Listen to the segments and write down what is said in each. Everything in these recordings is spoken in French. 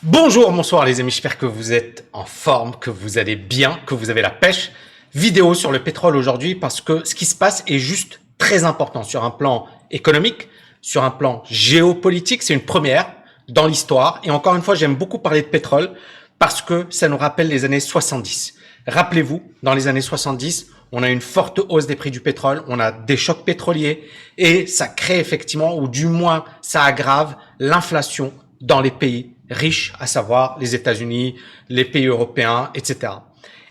Bonjour, bonsoir les amis, j'espère que vous êtes en forme, que vous allez bien, que vous avez la pêche. Vidéo sur le pétrole aujourd'hui parce que ce qui se passe est juste très important sur un plan économique, sur un plan géopolitique. C'est une première dans l'histoire. Et encore une fois, j'aime beaucoup parler de pétrole parce que ça nous rappelle les années 70. Rappelez-vous, dans les années 70, on a une forte hausse des prix du pétrole, on a des chocs pétroliers et ça crée effectivement, ou du moins ça aggrave l'inflation dans les pays riches, à savoir les États-Unis, les pays européens, etc.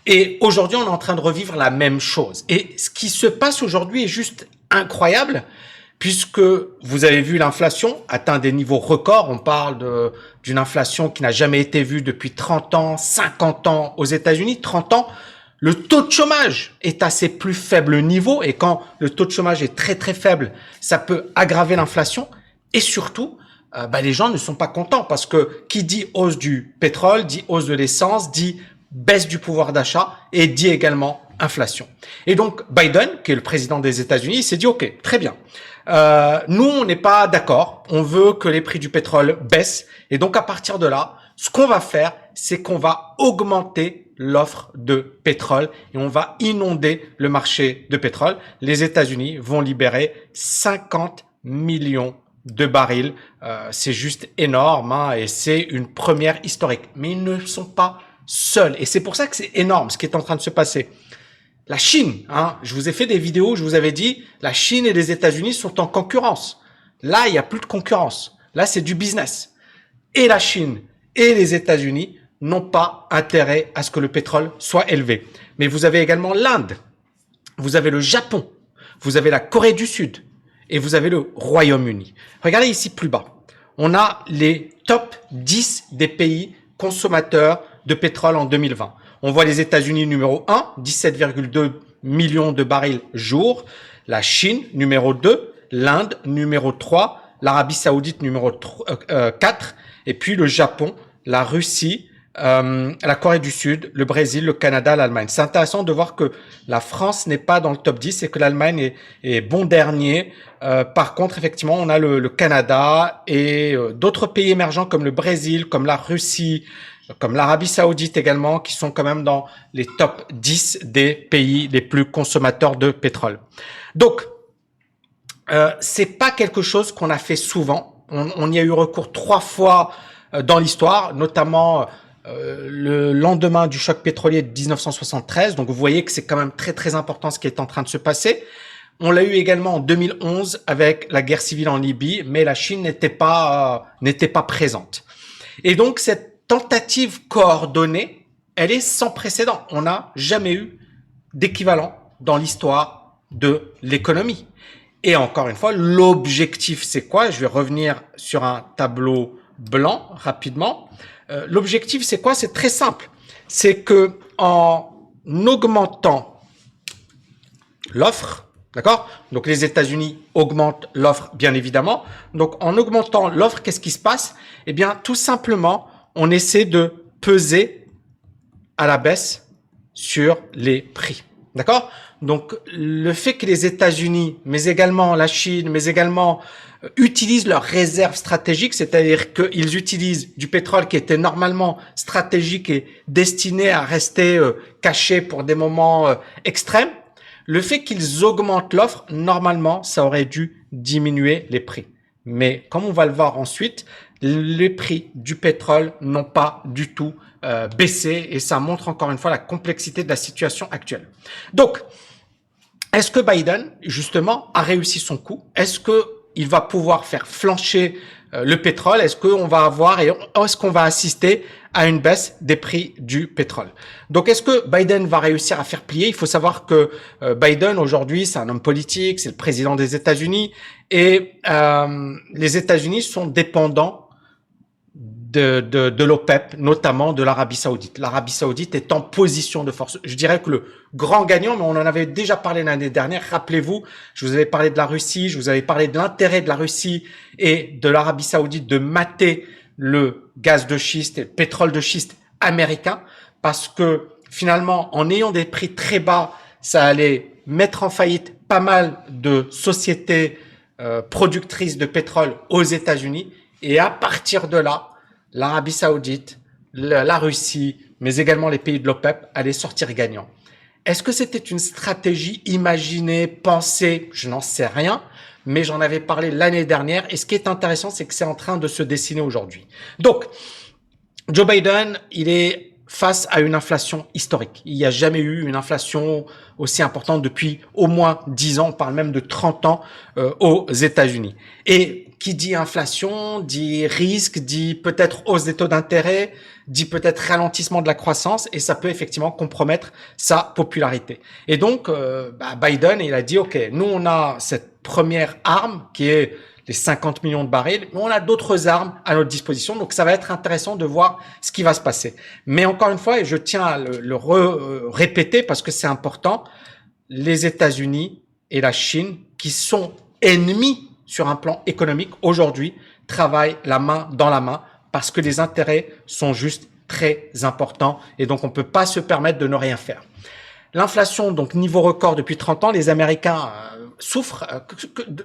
Et aujourd'hui, on est en train de revivre la même chose. Et ce qui se passe aujourd'hui est juste incroyable, puisque vous avez vu l'inflation atteint des niveaux records. On parle d'une inflation qui n'a jamais été vue depuis 30 ans, 50 ans aux États-Unis. 30 ans, le taux de chômage est à ses plus faibles niveaux. Et quand le taux de chômage est très très faible, ça peut aggraver l'inflation. Et surtout, les gens ne sont pas contents parce que qui dit hausse du pétrole, dit hausse de l'essence, dit baisse du pouvoir d'achat et dit également inflation. Et donc Biden, qui est le président des États-Unis, s'est dit ok, très bien. Nous, on n'est pas d'accord. On veut que les prix du pétrole baissent. Et donc à partir de là, ce qu'on va faire, c'est qu'on va augmenter l'offre de pétrole et on va inonder le marché de pétrole. Les États-Unis vont libérer 50 millions de barils. C'est juste énorme et c'est une première historique. Mais ils ne sont pas seuls. Et c'est pour ça que c'est énorme ce qui est en train de se passer. La Chine, je vous ai fait des vidéos où je vous avais dit, la Chine et les États-Unis sont en concurrence. Là, il n'y a plus de concurrence. Là, c'est du business. Et la Chine et les États-Unis n'ont pas intérêt à ce que le pétrole soit élevé. Mais vous avez également l'Inde, vous avez le Japon, vous avez la Corée du Sud et vous avez le Royaume-Uni. Regardez ici plus bas. On a les top 10 des pays consommateurs de pétrole en 2020. On voit les États-Unis numéro 1, 17,2 millions de barils jour. La Chine numéro 2, l'Inde numéro 3, l'Arabie Saoudite numéro 4, et puis le Japon, la Russie, la Corée du Sud, le Brésil, le Canada, l'Allemagne. C'est intéressant de voir que la France n'est pas dans le top 10 et que l'Allemagne est bon dernier. Par contre, effectivement, on a le Canada et d'autres pays émergents comme le Brésil, comme la Russie, comme l'Arabie Saoudite également, qui sont quand même dans les top 10 des pays les plus consommateurs de pétrole. Donc, c'est pas quelque chose qu'on a fait souvent. On y a eu recours 3 fois dans l'histoire, notamment le lendemain du choc pétrolier de 1973. Donc, vous voyez que c'est quand même très, très important ce qui est en train de se passer. On l'a eu également en 2011 avec la guerre civile en Libye, mais la Chine n'était pas présente. Et donc, cette tentative coordonnée, elle est sans précédent. On n'a jamais eu d'équivalent dans l'histoire de l'économie. Et encore une fois, l'objectif, c'est quoi? Je vais revenir sur un tableau blanc rapidement. L'objectif, c'est quoi? C'est très simple. C'est que en augmentant l'offre, d'accord? Donc les États-Unis augmentent l'offre, bien évidemment. Donc en augmentant l'offre, qu'est-ce qui se passe? Eh bien, tout simplement, on essaie de peser à la baisse sur les prix. D'accord? Donc, le fait que les États-Unis, mais également la Chine, mais également utilisent leurs réserves stratégiques, c'est-à-dire qu'ils utilisent du pétrole qui était normalement stratégique et destiné à rester caché pour des moments extrêmes, le fait qu'ils augmentent l'offre, normalement, ça aurait dû diminuer les prix. Mais comme on va le voir ensuite, les prix du pétrole n'ont pas du tout baissé et ça montre encore une fois la complexité de la situation actuelle. Donc, est-ce que Biden, justement, a réussi son coup? Est-ce qu'il va pouvoir faire flancher le pétrole? Est-ce qu'on va avoir et est-ce qu'on va assister à une baisse des prix du pétrole? Donc, est-ce que Biden va réussir à faire plier? Il faut savoir que Biden, aujourd'hui, c'est un homme politique, c'est le président des États-Unis et les États-Unis sont dépendants de l'OPEP, notamment de l'Arabie Saoudite. L'Arabie Saoudite est en position de force. Je dirais que le grand gagnant, mais on en avait déjà parlé l'année dernière, rappelez-vous, je vous avais parlé de la Russie, je vous avais parlé de l'intérêt de la Russie et de l'Arabie Saoudite de mater le gaz de schiste et le pétrole de schiste américain, parce que finalement, en ayant des prix très bas, ça allait mettre en faillite pas mal de sociétés productrices de pétrole aux États-Unis. Et à partir de là, l'Arabie Saoudite, la Russie, mais également les pays de l'OPEP allaient sortir gagnants. Est-ce que c'était une stratégie imaginée, pensée? Je n'en sais rien, mais j'en avais parlé l'année dernière. Et ce qui est intéressant, c'est que c'est en train de se dessiner aujourd'hui. Donc, Joe Biden, il est face à une inflation historique. Il n'y a jamais eu une inflation aussi importante depuis au moins 10 ans, on parle même de 30 ans aux États-Unis. Et qui dit inflation, dit risque, dit peut-être hausse des taux d'intérêt, dit peut-être ralentissement de la croissance, et ça peut effectivement compromettre sa popularité. Et donc, Biden, il a dit, OK, nous on a cette première arme qui est les 50 millions de barils, mais on a d'autres armes à notre disposition, donc ça va être intéressant de voir ce qui va se passer. Mais encore une fois, et je tiens à le répéter parce que c'est important, les États-Unis et la Chine, qui sont ennemis sur un plan économique, aujourd'hui, travaillent la main dans la main parce que les intérêts sont juste très importants et donc on ne peut pas se permettre de ne rien faire. L'inflation, donc niveau record depuis 30 ans, les Américains souffrent,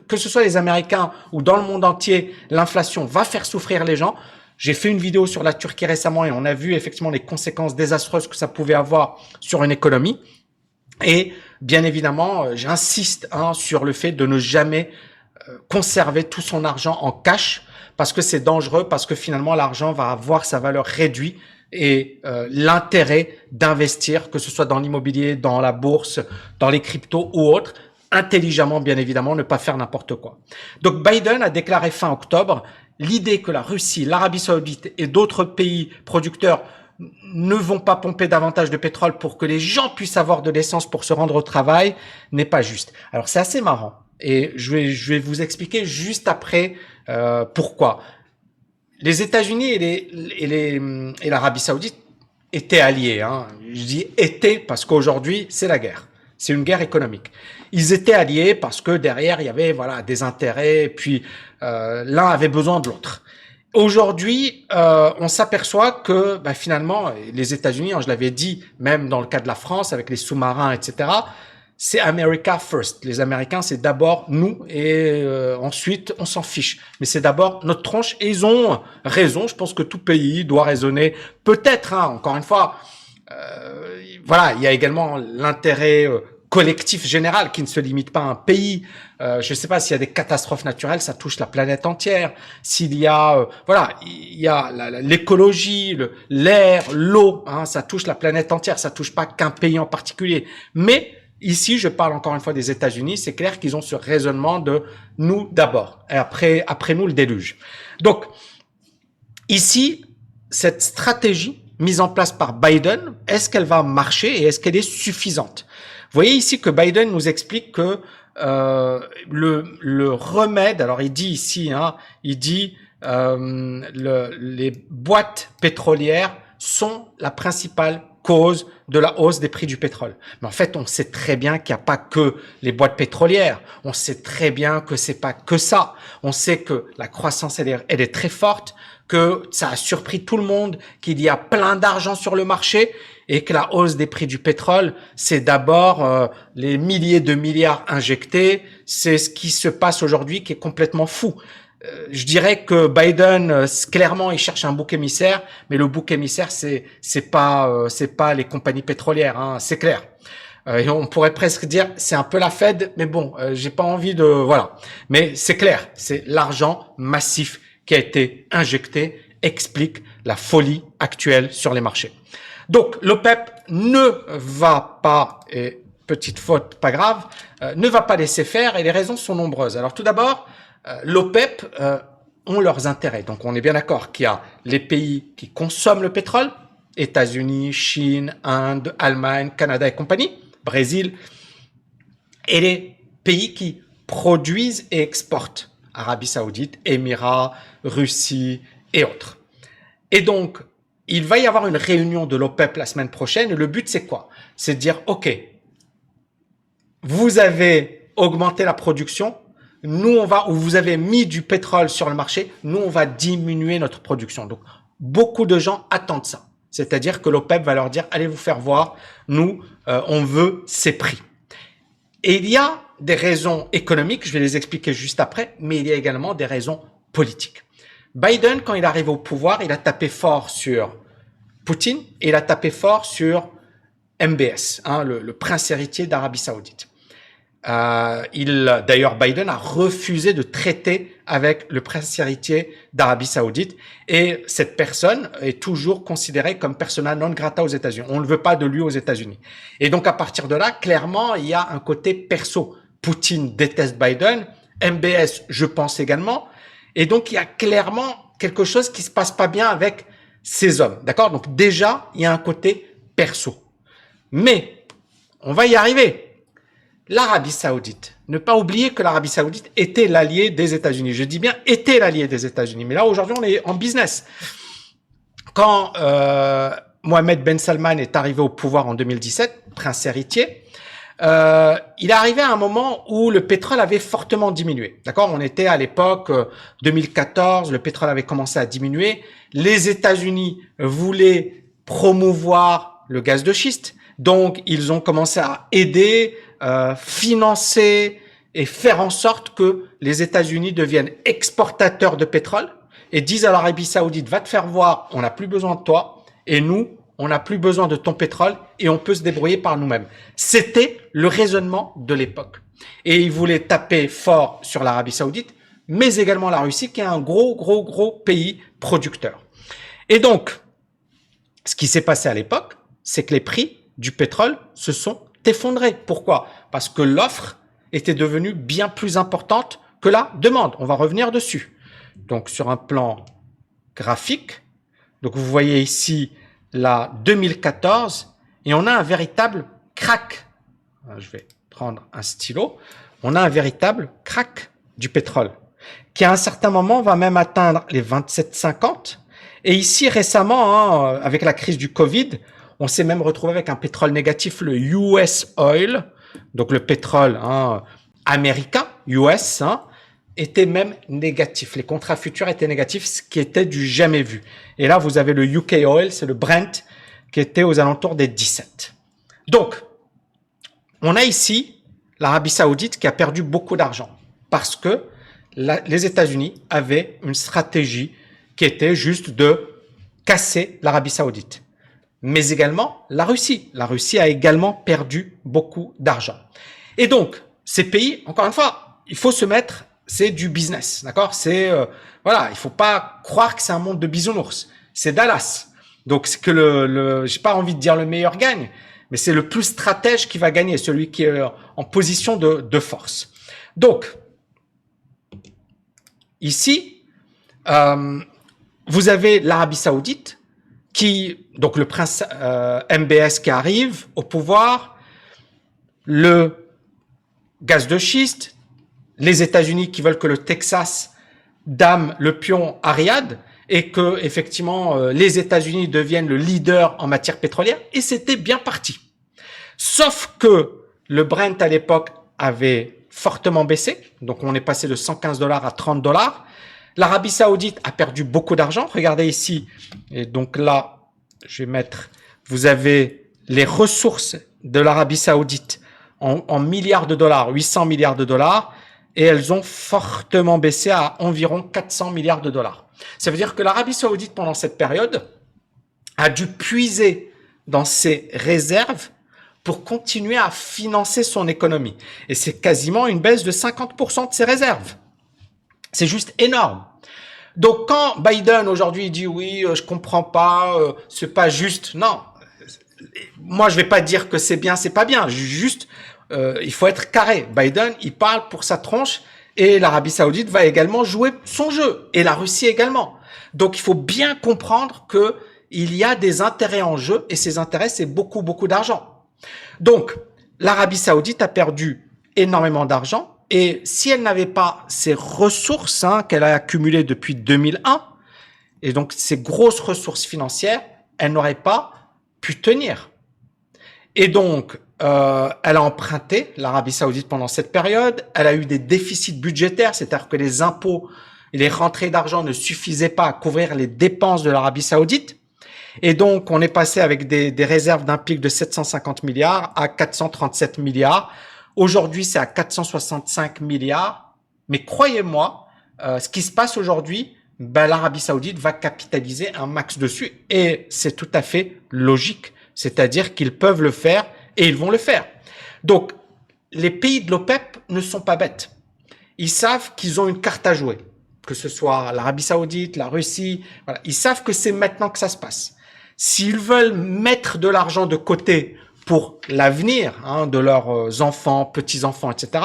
que ce soit les Américains ou dans le monde entier, l'inflation va faire souffrir les gens. J'ai fait une vidéo sur la Turquie récemment et on a vu effectivement les conséquences désastreuses que ça pouvait avoir sur une économie. Et bien évidemment, j'insiste sur le fait de ne jamais conserver tout son argent en cash parce que c'est dangereux, parce que finalement l'argent va avoir sa valeur réduite et l'intérêt d'investir, que ce soit dans l'immobilier, dans la bourse, dans les cryptos ou autres, intelligemment bien évidemment, ne pas faire n'importe quoi. Donc Biden a déclaré fin octobre l'idée que la Russie, l'Arabie Saoudite et d'autres pays producteurs ne vont pas pomper davantage de pétrole pour que les gens puissent avoir de l'essence pour se rendre au travail n'est pas juste. Alors c'est assez marrant et je vais vous expliquer juste après pourquoi. Les États-Unis et l'Arabie Saoudite étaient alliés. Je dis étaient parce qu'aujourd'hui c'est la guerre. C'est une guerre économique. Ils étaient alliés parce que derrière il y avait des intérêts et puis l'un avait besoin de l'autre. Aujourd'hui, on s'aperçoit que finalement, les États-Unis, je l'avais dit, même dans le cas de la France, avec les sous-marins, etc., c'est America first. Les Américains, c'est d'abord nous et ensuite, on s'en fiche. Mais c'est d'abord notre tronche et ils ont raison. Je pense que tout pays doit raisonner. Peut-être, encore une fois, il y a également l'intérêt collectif général qui ne se limite pas à un pays. Je ne sais pas s'il y a des catastrophes naturelles, ça touche la planète entière. S'il y a, il y a l'écologie, l'air, l'eau, ça touche la planète entière. Ça touche pas qu'un pays en particulier. Mais ici, je parle encore une fois des États-Unis. C'est clair qu'ils ont ce raisonnement de nous d'abord et après nous le déluge. Donc ici, cette stratégie mise en place par Biden, est-ce qu'elle va marcher et est-ce qu'elle est suffisante? Vous voyez ici que Biden nous explique que le remède, alors il dit ici, il dit les boîtes pétrolières sont la principale cause de la hausse des prix du pétrole. Mais en fait, on sait très bien qu'il n'y a pas que les boîtes pétrolières. On sait très bien que c'est pas que ça. On sait que la croissance, elle est très forte, que ça a surpris tout le monde, qu'il y a plein d'argent sur le marché et que la hausse des prix du pétrole, c'est d'abord les milliers de milliards injectés. C'est ce qui se passe aujourd'hui qui est complètement fou. Je dirais que Biden, clairement, il cherche un bouc émissaire, mais le bouc émissaire, c'est pas les compagnies pétrolières, c'est clair. Et on pourrait presque dire, c'est un peu la Fed, mais bon, j'ai pas envie de, voilà. Mais c'est clair, c'est l'argent massif qui a été injecté explique la folie actuelle sur les marchés. Donc, l'OPEP ne va pas, et petite faute, pas grave, ne va pas laisser faire et les raisons sont nombreuses. Alors, tout d'abord, l'OPEP ont leurs intérêts. Donc, on est bien d'accord qu'il y a les pays qui consomment le pétrole, États-Unis, Chine, Inde, Allemagne, Canada et compagnie, Brésil, et les pays qui produisent et exportent, Arabie Saoudite, Émirats, Russie et autres. Et donc, il va y avoir une réunion de l'OPEP la semaine prochaine et le but c'est quoi? C'est de dire, OK, vous avez augmenté la production, nous ou vous avez mis du pétrole sur le marché, nous on va diminuer notre production. Donc, beaucoup de gens attendent ça. C'est-à-dire que l'OPEP va leur dire, allez vous faire voir, nous, on veut ces prix. Et il y a des raisons économiques, je vais les expliquer juste après, mais il y a également des raisons politiques. Biden, quand il est arrivé au pouvoir, il a tapé fort sur Poutine et il a tapé fort sur MBS, hein, le prince héritier d'Arabie Saoudite. D'ailleurs, Biden a refusé de traiter avec le prince héritier d'Arabie Saoudite et cette personne est toujours considérée comme persona non grata aux États-Unis. On ne veut pas de lui aux États-Unis. Et donc, à partir de là, clairement, il y a un côté perso. Poutine déteste Biden, MBS, je pense également. Et donc, il y a clairement quelque chose qui se passe pas bien avec ces hommes. D'accord? Donc, déjà, il y a un côté perso. Mais, on va y arriver. L'Arabie Saoudite. Ne pas oublier que l'Arabie Saoudite était l'allié des États-Unis. Je dis bien était l'allié des États-Unis. Mais là, aujourd'hui, on est en business. Quand Mohammed Ben Salman est arrivé au pouvoir en 2017, prince héritier, il est arrivé à un moment où le pétrole avait fortement diminué. D'accord? On était à l'époque 2014, le pétrole avait commencé à diminuer. Les États-Unis voulaient promouvoir le gaz de schiste. Donc, ils ont commencé à aider, financer et faire en sorte que les États-Unis deviennent exportateurs de pétrole et disent à l'Arabie Saoudite, va te faire voir, on n'a plus besoin de toi et nous, on n'a plus besoin de ton pétrole et on peut se débrouiller par nous-mêmes. C'était le raisonnement de l'époque. Et ils voulaient taper fort sur l'Arabie Saoudite, mais également la Russie qui est un gros pays producteur. Et donc, ce qui s'est passé à l'époque, c'est que les prix du pétrole se sont effondrés. Pourquoi? Parce que l'offre était devenue bien plus importante que la demande. On va revenir dessus. Donc, sur un plan graphique, donc vous voyez ici la 2014 et on a un véritable crack. Je vais prendre un stylo. On a un véritable crack du pétrole qui à un certain moment va même atteindre les 27,50. Et ici récemment, avec la crise du Covid, on s'est même retrouvé avec un pétrole négatif, le US Oil, donc le pétrole américain, US, était même négatif. Les contrats futurs étaient négatifs, ce qui était du jamais vu. Et là, vous avez le UK Oil, c'est le Brent, qui était aux alentours des 17. Donc, on a ici l'Arabie Saoudite qui a perdu beaucoup d'argent parce que les États-Unis avaient une stratégie qui était juste de casser l'Arabie Saoudite. Mais également la Russie. La Russie a également perdu beaucoup d'argent. Et donc, ces pays, encore une fois, il faut se mettre, c'est du business, d'accord? C'est voilà, il faut pas croire que c'est un monde de bisounours. C'est Dallas. Donc, c'est que j'ai pas envie de dire le meilleur gagne, mais c'est le plus stratège qui va gagner, celui qui est en position de force. Donc, ici, vous avez l'Arabie Saoudite donc le prince MBS qui arrive au pouvoir, le gaz de schiste, les États-Unis qui veulent que le Texas dame le pion à Riyad et que effectivement les États-Unis deviennent le leader en matière pétrolière et c'était bien parti. Sauf que le Brent à l'époque avait fortement baissé, donc on est passé de 115 $ à 30 $. L'Arabie Saoudite a perdu beaucoup d'argent. Regardez ici. Et donc là, je vais mettre, vous avez les ressources de l'Arabie Saoudite en milliards de dollars, 800 milliards de dollars, et elles ont fortement baissé à environ 400 milliards de dollars. Ça veut dire que l'Arabie Saoudite, pendant cette période, a dû puiser dans ses réserves pour continuer à financer son économie. Et c'est quasiment une baisse de 50% de ses réserves. C'est juste énorme. Donc, quand Biden aujourd'hui dit oui, je comprends pas, c'est pas juste. Non, moi je vais pas dire que c'est bien, c'est pas bien. Juste, il faut être carré. Biden, il parle pour sa tronche et l'Arabie Saoudite va également jouer son jeu et la Russie également. Donc, il faut bien comprendre que il y a des intérêts en jeu et ces intérêts, c'est beaucoup d'argent. Donc, l'Arabie Saoudite a perdu énormément d'argent. Et si elle n'avait pas ces ressources qu'elle a accumulées depuis 2001, et donc ces grosses ressources financières, elle n'aurait pas pu tenir. Et donc, elle a emprunté, l'Arabie Saoudite, pendant cette période. Elle a eu des déficits budgétaires, c'est-à-dire que les impôts et les rentrées d'argent ne suffisaient pas à couvrir les dépenses de l'Arabie Saoudite. Et donc, on est passé avec des réserves d'un pic de 750 milliards à 437 milliards. Aujourd'hui, c'est à 465 milliards. Mais croyez-moi, ce qui se passe aujourd'hui ben, l'Arabie Saoudite va capitaliser un max dessus. Et c'est tout à fait logique. C'est-à-dire qu'ils peuvent le faire et ils vont le faire. Donc, les pays de l'OPEP ne sont pas bêtes. Ils savent qu'ils ont une carte à jouer. Que ce soit l'Arabie Saoudite, la Russie, voilà. Ils savent que c'est maintenant que ça se passe. S'ils veulent mettre de l'argent de côté pour l'avenir de leurs enfants, petits-enfants, etc.,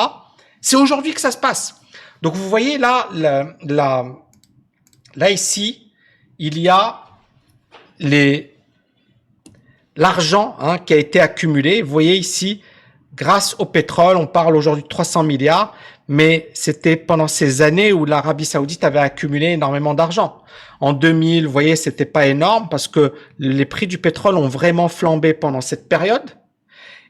c'est aujourd'hui que ça se passe. Donc vous voyez là, là ici, il y a l'argent qui a été accumulé. Vous voyez ici, grâce au pétrole, on parle aujourd'hui de 300 milliards, mais c'était pendant ces années où l'Arabie Saoudite avait accumulé énormément d'argent. En 2000, vous voyez, c'était pas énorme parce que les prix du pétrole ont vraiment flambé pendant cette période.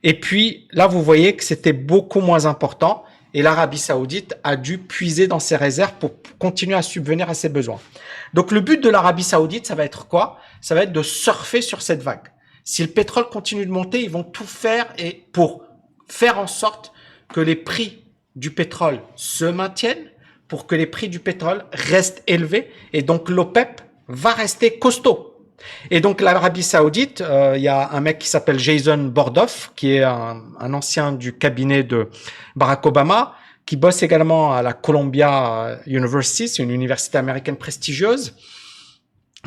Et puis là, vous voyez que c'était beaucoup moins important et l'Arabie Saoudite a dû puiser dans ses réserves pour continuer à subvenir à ses besoins. Donc le but de l'Arabie Saoudite, ça va être quoi? Ça va être de surfer sur cette vague. Si le pétrole continue de monter, ils vont tout faire et pour faire en sorte que les prix du pétrole se maintiennent, pour que les prix du pétrole restent élevés et donc l'OPEP va rester costaud. Et donc l'Arabie Saoudite, il y a un mec qui s'appelle Jason Bordoff, qui est un ancien du cabinet de Barack Obama, qui bosse également à la Columbia University, c'est une université américaine prestigieuse,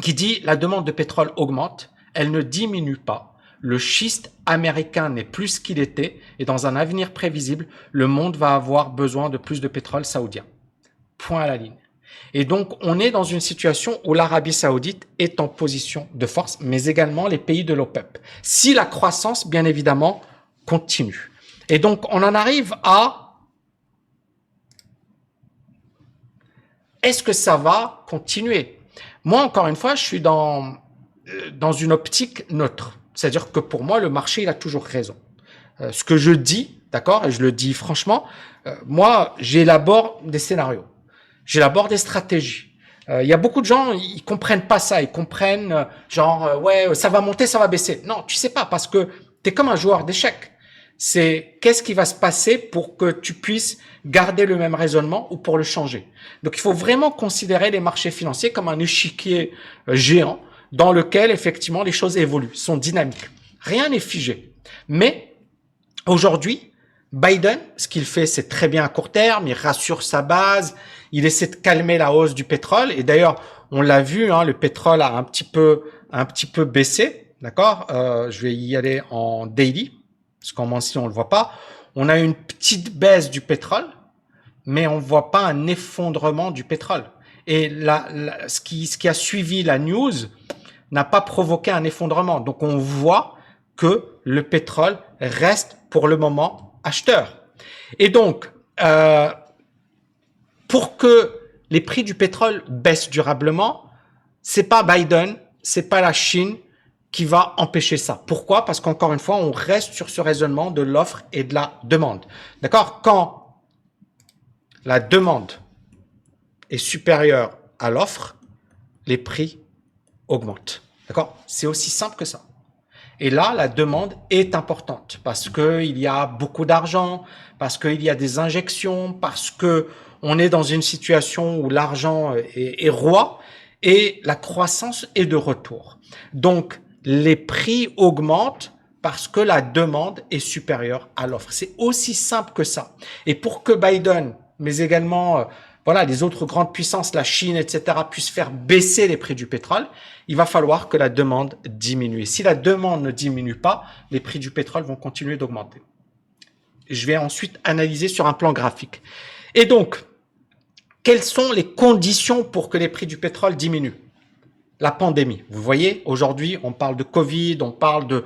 qui dit la demande de pétrole augmente, elle ne diminue pas. Le schiste américain n'est plus ce qu'il était et dans un avenir prévisible, le monde va avoir besoin de plus de pétrole saoudien. Point à la ligne. Et donc, on est dans une situation où l'Arabie Saoudite est en position de force, mais également les pays de l'OPEP. Si la croissance, bien évidemment, continue. Et donc, on en arrive à... Est-ce que ça va continuer? Moi, encore une fois, je suis dans une optique neutre. C'est-à-dire que pour moi, le marché, il a toujours raison. Ce que je dis, d'accord, et je le dis franchement, moi, j'élabore des scénarios. J'élabore des stratégies. Il y a beaucoup de gens, ils comprennent pas ça. Ils comprennent ouais, ça va monter, ça va baisser. Non, tu sais pas parce que tu es comme un joueur d'échecs. C'est qu'est-ce qui va se passer pour que tu puisses garder le même raisonnement ou pour le changer. Donc, il faut vraiment considérer les marchés financiers comme un échiquier géant dans lequel, effectivement, les choses évoluent, sont dynamiques. Rien n'est figé. Mais aujourd'hui, Biden, ce qu'il fait, c'est très bien à court terme, il rassure sa base, il essaie de calmer la hausse du pétrole. Et d'ailleurs, on l'a vu, le pétrole a un petit peu baissé, d'accord. Je vais y aller en daily, parce qu'en mensuel, on le voit pas. On a une petite baisse du pétrole, mais on voit pas un effondrement du pétrole. Et ce qui a suivi la news n'a pas provoqué un effondrement. Donc, on voit que le pétrole reste pour le moment acheteur. Et donc, pour que les prix du pétrole baissent durablement, c'est pas Biden, c'est pas la Chine qui va empêcher ça. Pourquoi? Parce qu'encore une fois, on reste sur ce raisonnement de l'offre et de la demande. D'accord? Quand la demande est supérieure à l'offre, les prix augmentent. D'accord? C'est aussi simple que ça. Et là, la demande est importante parce qu'il y a beaucoup d'argent, parce qu'il y a des injections, parce que on est dans une situation où l'argent est roi et la croissance est de retour. Donc, les prix augmentent parce que la demande est supérieure à l'offre. C'est aussi simple que ça. Et pour que Biden, mais également les autres grandes puissances, la Chine, etc., puissent faire baisser les prix du pétrole, il va falloir que la demande diminue. Et si la demande ne diminue pas, les prix du pétrole vont continuer d'augmenter. Je vais ensuite analyser sur un plan graphique. Et donc, quelles sont les conditions pour que les prix du pétrole diminuent? La pandémie. Vous voyez, aujourd'hui, on parle de Covid, on parle de...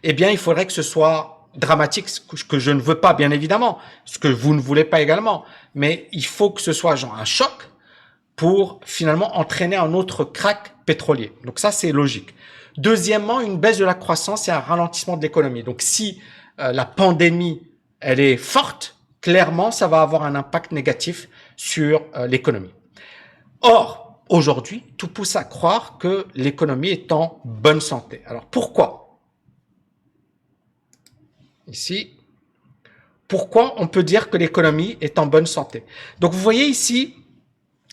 Eh bien, il faudrait que ce soit dramatique, ce que je ne veux pas, bien évidemment, ce que vous ne voulez pas également. Mais il faut que ce soit genre un choc pour finalement entraîner un autre crack pétrolier. Donc ça, c'est logique. Deuxièmement, une baisse de la croissance et un ralentissement de l'économie. Donc si la pandémie, elle est forte, clairement, ça va avoir un impact négatif sur l'économie. Or, aujourd'hui, tout pousse à croire que l'économie est en bonne santé. Alors, pourquoi? Ici, pourquoi on peut dire que l'économie est en bonne santé? Donc, vous voyez ici,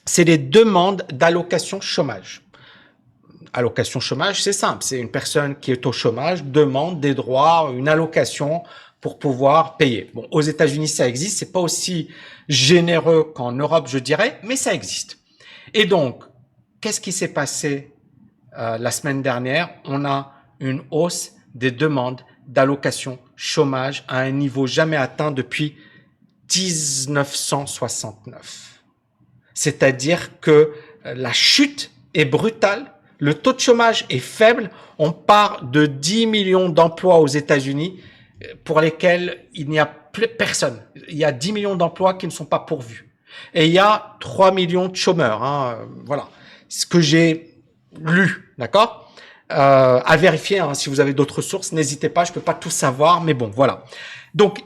c'est les demandes d'allocation chômage. Allocation chômage, c'est simple. C'est une personne qui est au chômage demande des droits, une allocation pour pouvoir payer. Bon, aux États-Unis, ça existe. C'est pas aussi généreux qu'en Europe, je dirais, mais ça existe. Et donc, qu'est-ce qui s'est passé la semaine dernière? On a une hausse des demandes d'allocation chômage à un niveau jamais atteint depuis 1969. C'est-à-dire que la chute est brutale, le taux de chômage est faible, on part de 10 millions d'emplois aux États-Unis pour lesquels il n'y a plus personne. Il y a 10 millions d'emplois qui ne sont pas pourvus. Et il y a 3 millions de chômeurs. Voilà, ce que j'ai lu, d'accord, à vérifier. Si vous avez d'autres sources, n'hésitez pas, je peux pas tout savoir, mais bon, voilà. Donc,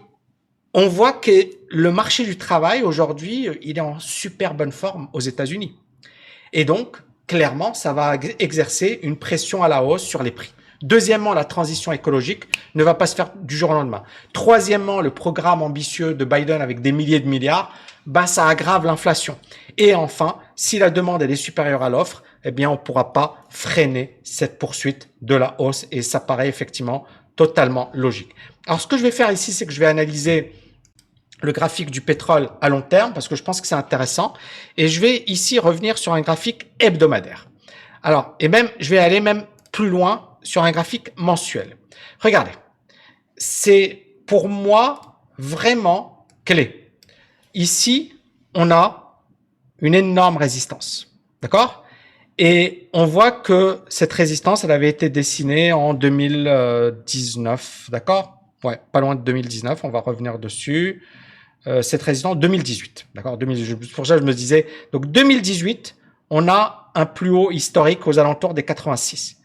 on voit que le marché du travail aujourd'hui, il est en super bonne forme aux États-Unis. Et donc, clairement, ça va exercer une pression à la hausse sur les prix. Deuxièmement, la transition écologique ne va pas se faire du jour au lendemain. Troisièmement, le programme ambitieux de Biden avec des milliers de milliards, ça aggrave l'inflation. Et enfin, si la demande elle est supérieure à l'offre, eh bien, on ne pourra pas freiner cette poursuite de la hausse. Et ça paraît effectivement totalement logique. Alors, ce que je vais faire ici, c'est que je vais analyser le graphique du pétrole à long terme parce que je pense que c'est intéressant. Et je vais ici revenir sur un graphique hebdomadaire. Alors, et même, je vais aller même plus loin sur un graphique mensuel. Regardez, c'est pour moi vraiment clé. Ici, on a une énorme résistance, d'accord? Et on voit que cette résistance, elle avait été dessinée en 2019, d'accord? Ouais, pas loin de 2019, on va revenir dessus. Cette résistance 2018, d'accord? 2018. Pour ça, je me disais, donc 2018, on a un plus haut historique aux alentours des 86.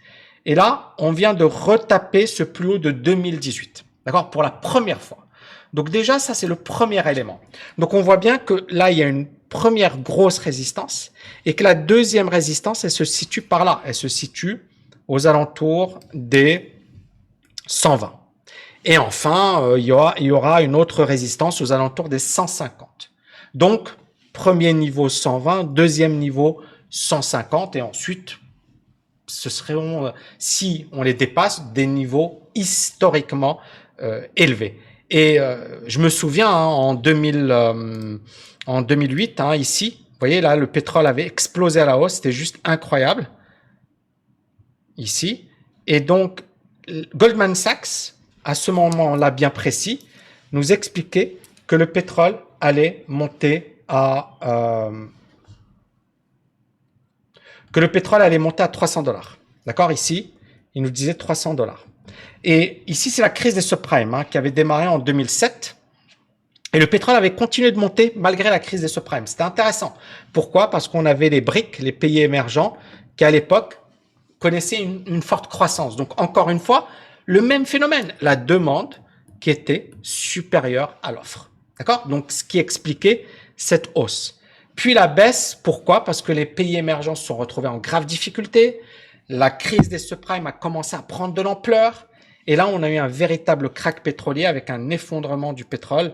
Et là, on vient de retaper ce plus haut de 2018, d'accord? Pour la première fois. Donc déjà, ça, c'est le premier élément. Donc on voit bien que là, il y a une première grosse résistance et que la deuxième résistance, elle se situe par là. Elle se situe aux alentours des 120. Et enfin, il y aura une autre résistance aux alentours des 150. Donc, premier niveau 120, deuxième niveau 150 et ensuite, ce seront, si on les dépasse, des niveaux historiquement élevés. Et je me souviens en 2008, ici, vous voyez là, le pétrole avait explosé à la hausse, c'était juste incroyable, ici. Et donc, Goldman Sachs, à ce moment-là bien précis, nous expliquait que le pétrole allait monter à 300 $. D'accord? Ici, il nous disait 300 $. Et ici, c'est la crise des subprimes qui avait démarré en 2007. Et le pétrole avait continué de monter malgré la crise des subprimes. C'était intéressant. Pourquoi? Parce qu'on avait les BRIC, les pays émergents, qui à l'époque connaissaient une forte croissance. Donc, encore une fois, le même phénomène, la demande qui était supérieure à l'offre. D'accord? Donc, ce qui expliquait cette hausse. Puis la baisse, pourquoi? Parce que les pays émergents se sont retrouvés en grave difficulté. La crise des subprimes a commencé à prendre de l'ampleur. Et là, on a eu un véritable crack pétrolier avec un effondrement du pétrole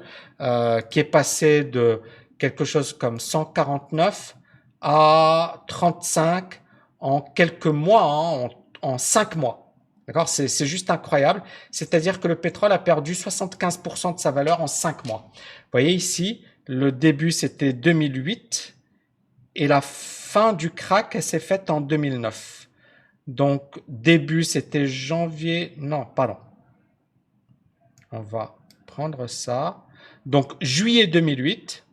qui est passé de quelque chose comme 149 à 35 en quelques mois, en 5 mois. D'accord? C'est juste incroyable. C'est-à-dire que le pétrole a perdu 75% de sa valeur en 5 mois. Vous voyez ici, le début, c'était 2008 et la fin du crack, elle s'est faite en 2009. Donc, début, c'était janvier... Non, pardon. On va prendre ça. Donc, juillet 2008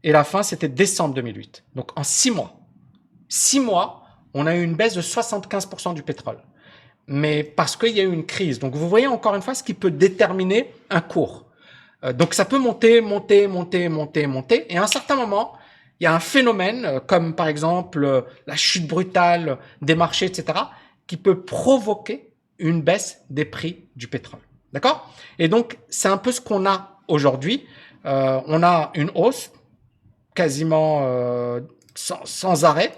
et la fin, c'était décembre 2008. Donc, en 6 mois. 6 mois, on a eu une baisse de 75% du pétrole. Mais parce qu'il y a eu une crise. Donc, vous voyez encore une fois ce qui peut déterminer un cours. Donc, ça peut monter. Et à un certain moment, il y a un phénomène comme par exemple la chute brutale des marchés, etc., qui peut provoquer une baisse des prix du pétrole. D'accord? Et donc, c'est un peu ce qu'on a aujourd'hui. On a une hausse quasiment sans arrêt.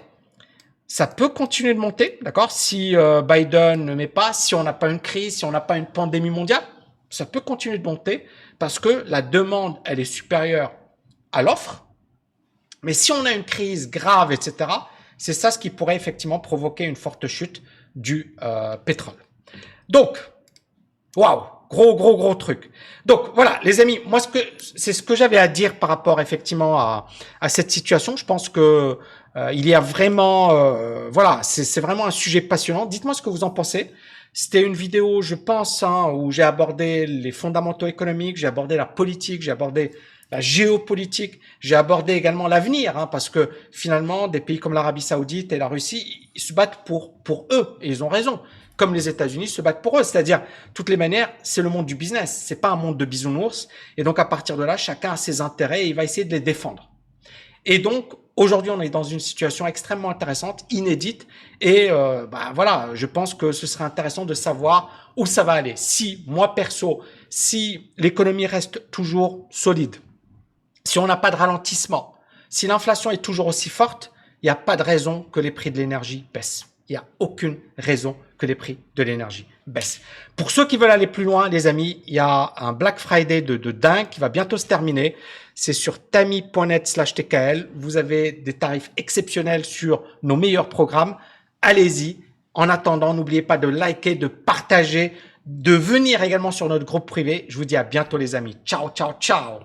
Ça peut continuer de monter, d'accord? Si Biden ne met pas, si on n'a pas une crise, si on n'a pas une pandémie mondiale, ça peut continuer de monter parce que la demande, elle est supérieure à l'offre. Mais si on a une crise grave, etc., c'est ça ce qui pourrait effectivement provoquer une forte chute du pétrole. Donc, waouh, gros truc. Donc voilà, les amis, moi c'est ce que j'avais à dire par rapport effectivement à cette situation. Je pense que il y a vraiment, voilà, c'est vraiment un sujet passionnant. Dites-moi ce que vous en pensez. C'était une vidéo, je pense, où j'ai abordé les fondamentaux économiques, j'ai abordé la politique, j'ai abordé la géopolitique, j'ai abordé également l'avenir, parce que finalement, des pays comme l'Arabie Saoudite et la Russie, ils se battent pour eux, et ils ont raison. Comme les États-Unis se battent pour eux, c'est-à-dire, de toutes les manières, c'est le monde du business, c'est pas un monde de bisounours, et donc à partir de là, chacun a ses intérêts et il va essayer de les défendre. Et donc, aujourd'hui, on est dans une situation extrêmement intéressante, inédite, et voilà, je pense que ce serait intéressant de savoir où ça va aller. Si, moi perso, si l'économie reste toujours solide, si on n'a pas de ralentissement, si l'inflation est toujours aussi forte, il n'y a pas de raison que les prix de l'énergie baissent. Il n'y a aucune raison que les prix de l'énergie baissent. Pour ceux qui veulent aller plus loin, les amis, il y a un Black Friday de dingue qui va bientôt se terminer. C'est sur tami.net/tkl. Vous avez des tarifs exceptionnels sur nos meilleurs programmes. Allez-y. En attendant, n'oubliez pas de liker, de partager, de venir également sur notre groupe privé. Je vous dis à bientôt, les amis. Ciao, ciao, ciao.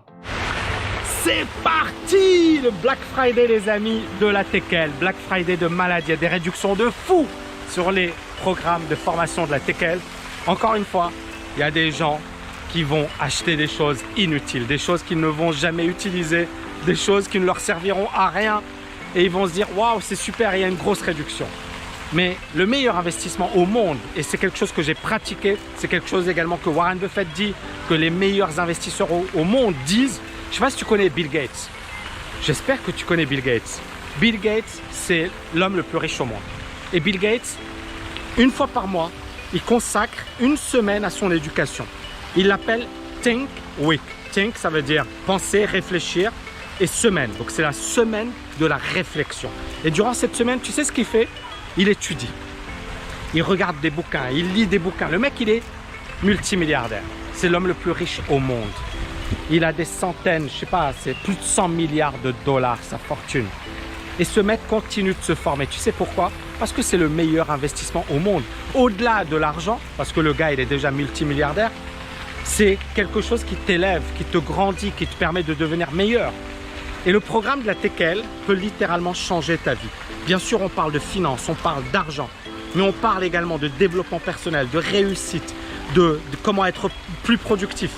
C'est parti! Le Black Friday, les amis, de la TKL. Black Friday de malade. Il y a des réductions de fou sur les programmes de formation de la TKL. Encore une fois, il y a des gens qui vont acheter des choses inutiles, des choses qu'ils ne vont jamais utiliser, des choses qui ne leur serviront à rien. Et ils vont se dire, waouh, c'est super, il y a une grosse réduction. Mais le meilleur investissement au monde, et c'est quelque chose que j'ai pratiqué, c'est quelque chose également que Warren Buffett dit, que les meilleurs investisseurs au monde disent. Je ne sais pas si tu connais Bill Gates. J'espère que tu connais Bill Gates. Bill Gates, c'est l'homme le plus riche au monde. Et Bill Gates, une fois par mois, il consacre une semaine à son éducation. Il l'appelle Think Week. Think, ça veut dire penser, réfléchir, et semaine. Donc c'est la semaine de la réflexion. Et durant cette semaine, tu sais ce qu'il fait? Il étudie. Il regarde des bouquins, il lit des bouquins. Le mec, il est multimilliardaire. C'est l'homme le plus riche au monde. Il a des centaines, je sais pas, c'est plus de 100 milliards de dollars, sa fortune. Et ce mec continue de se former. Tu sais pourquoi? Parce que c'est le meilleur investissement au monde. Au-delà de l'argent, parce que le gars, il est déjà multimilliardaire, c'est quelque chose qui t'élève, qui te grandit, qui te permet de devenir meilleur. Et le programme de la TKL peut littéralement changer ta vie. Bien sûr, on parle de finance, on parle d'argent, mais on parle également de développement personnel, de réussite, de comment être plus productif.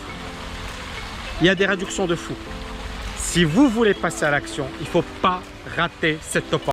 Il y a des réductions de fou. Si vous voulez passer à l'action, il ne faut pas rater cette opportunité.